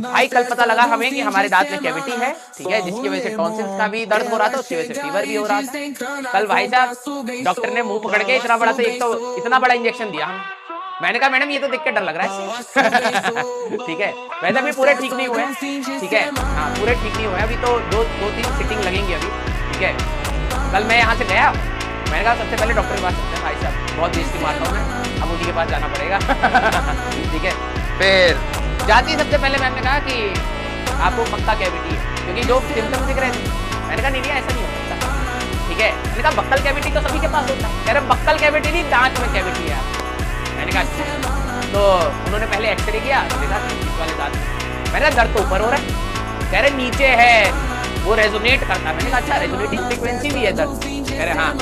भाई कल पता लगा हमें कि हमारे दांत में कैविटी है, ठीक है, जिसकी वजह से टॉन्सिल्स का भी दर्द हो रहा था, उसकी वजह से फीवर भी हो रहा था। कल भाई साहब डॉक्टर ने मुंह पकड़ के इतना बड़ा, तो एक तो इतना बड़ा इंजेक्शन दिया हमें। मैंने कहा मैडम ये तो देख के डर लग रहा है ठीक है, वैसे अभी पूरे ठीक नहीं हुए, ठीक है, हाँ पूरे ठीक नहीं हुए, अभी तो दो दो तीन सिटिंग लगेंगी अभी, ठीक है। कल मैं यहाँ से गया, मैंने कहा सबसे पहले डॉक्टर के पास चलते हैं भाई साहब, बहुत बेइज्जती मारता हूँ मैं, अब उन्हीं के पास जाना पड़ेगा ठीक है। फिर जाती सबसे पहले मैंने कहा कि आपको पक्का कैविटी है, क्योंकि जो सिम्टम्स दिख रहे थे, मैंने कहा नहीं ऐसा नहीं हो सकता, ठीक है। मैंने कहा बक्कल कैविटी तो सभी के पास होता है, कह रहे बक्कल कैविटी नहीं, दांत में कैविटी है आपको। मैंने कहा अच्छा, तो उन्होंने पहले एक्सरे किया, देखा इस वाले दांत में। मैंने कहा दर्द तो ऊपर हो रहा है, कह रहे नीचे है, वो रेजोनेट करता है। मैंने कहा अच्छा रेजोनेटिंग फ्रीक्वेंसी भी है दर्द, कह रहे हाँ।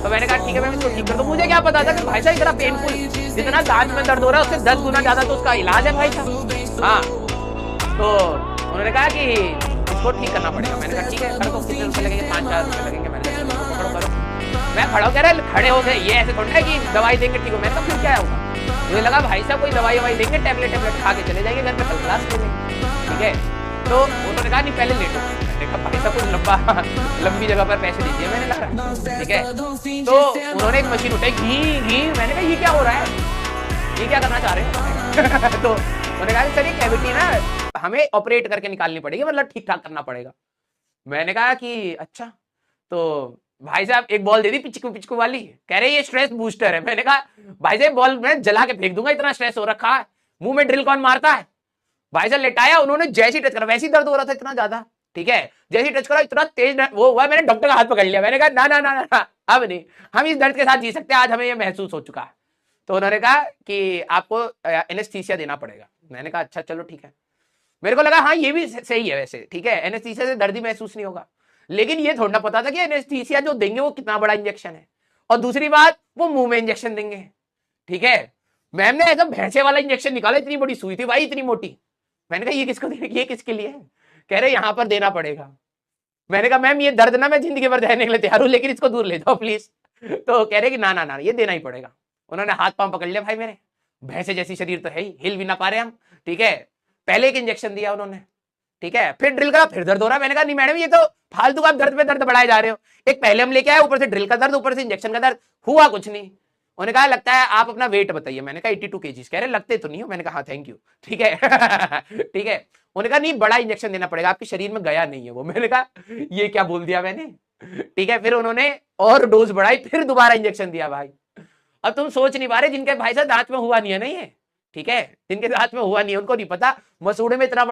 तो मैंने कहा ठीक है मैं इसको ठीक कर दूं। मुझे क्या पता था कि भाई साहब इतना पेनफुल, जितना दांत में दर्द हो रहा है उससे 10 गुना ज्यादा तो उसका इलाज है भाई साहब। हाँ, तो उन्होंने कहा कि इसको ठीक करना पड़ेगा। मैंने कहा ठीक है कर दो, कितने रुपए लगेंगे? 5-4 रुपए लगेंगे। मैंने कहा पकड़ो करो। मैं खड़ा कह रहा खड़े हो गए, ये ऐसे थोड़ा है कि दवाई देंगे ठीक हो। मैंने कहा फिर क्या होगा? मुझे लगा भाई साहब कोई दवाई ववाई देंगे, टैबलेट खा के चले जाएंगे घर पे, कल क्लास ले लेंगे, ठीक है। तो उन्होंने कहा नहीं पहले लेटो। देखा भाई साहब कुछ लंबी जगह पर पैसे दीजिए, मैंने कहा ठीक है। तो उन्होंने एक मशीन उठाई, घी। मैंने कहा ये क्या हो रहा है, ये क्या करना चाह रहे हैं तो उन्होंने कहा सर ये कैविटी ना हमें ऑपरेट करके निकालनी पड़ेगी, मतलब ठीक ठाक करना पड़ेगा। मैंने कहा कि अच्छा, तो भाई साहब एक बॉल दे दी पिचकू वाली, कह रहे ये स्ट्रेस बूस्टर है। मैंने कहा भाई साहब बॉल मैं जला के फेंक दूंगा, इतना स्ट्रेस हो रखा है, मुंह में ड्रिल कौन मारता है। भाई साहब लेटाया, उन्होंने जैसे ही टच करा वैसे ही दर्द हो रहा था इतना ज्यादा, ठीक है। जैसे ही टच करा इतना तेज वो हुआ, मैंने डॉक्टर का हाथ पकड़ लिया। मैंने कहा ना ना ना ना अब नहीं, हम इस दर्द के साथ जी सकते हैं, आज हमें ये महसूस हो चुका है। तो उन्होंने कहा कि आपको एनेस्थीसिया देना पड़ेगा। मैंने कहा अच्छा चलो ठीक है। मेरे को लगा हाँ ये भी सही है वैसे, ठीक है, एनेस्थीसिया से दर्द ही महसूस नहीं होगा। लेकिन ये थोड़ा पता था कि एनेस्थीसिया जो देंगे वो कितना बड़ा इंजेक्शन है, और दूसरी बात वो मुंह में इंजेक्शन देंगे, ठीक है। मैम ने ऐसा भैंसे वाला इंजेक्शन निकाला, इतनी बड़ी सुई थी भाई, इतनी मोटी। मैंने कहा ये किसके लिए है? कह रहे यहाँ पर देना पड़ेगा। मैंने कहा मैम ये दर्द ना मैं जिंदगी भर सहने के लिए तैयार हूं, लेकिन इसको दूर ले जाओ प्लीज। तो कह रहे कि ना ना ना ये देना ही पड़ेगा। उन्होंने हाथ पांव पकड़ लिया भाई मेरे, भैंसे जैसी शरीर तो है ही, हिल भी ना पा रहे हम, ठीक है। पहले एक इंजेक्शन दिया उन्होंने, ठीक है, फिर ड्रिल करा, फिर दर्द हो रहा है। मैंने कहा नहीं मैडम ये तो फालतू आप दर्द पे दर्द बढ़ाए जा रहे हो, एक पहले हम लेके आए, ऊपर से ड्रिल का दर्द, ऊपर से इंजेक्शन का दर्द, हुआ कुछ नहीं। उन्होंने कहा लगता है आप अपना वेट बताइए। मैंने कहा 82 kg। कह रहे लगते तो नहीं हो। मैंने कहा हाँ थैंक यू, ठीक है ठीक है। उन्होंने कहा नहीं बड़ा इंजेक्शन देना पड़ेगा, आपके शरीर में गया नहीं है वो। मैंने कहा ये क्या बोल दिया मैंने, ठीक है। फिर उन्होंने और डोज बढ़ाई, फिर दोबारा इंजेक्शन दिया भाई। अब तुम सोच नहीं पा रहे जिनके भाई साहब दांत में हुआ नहीं है ना ये, ठीक है, जिनके दांत में हुआ नहीं है उनको नहीं पता मसूड़े में इतना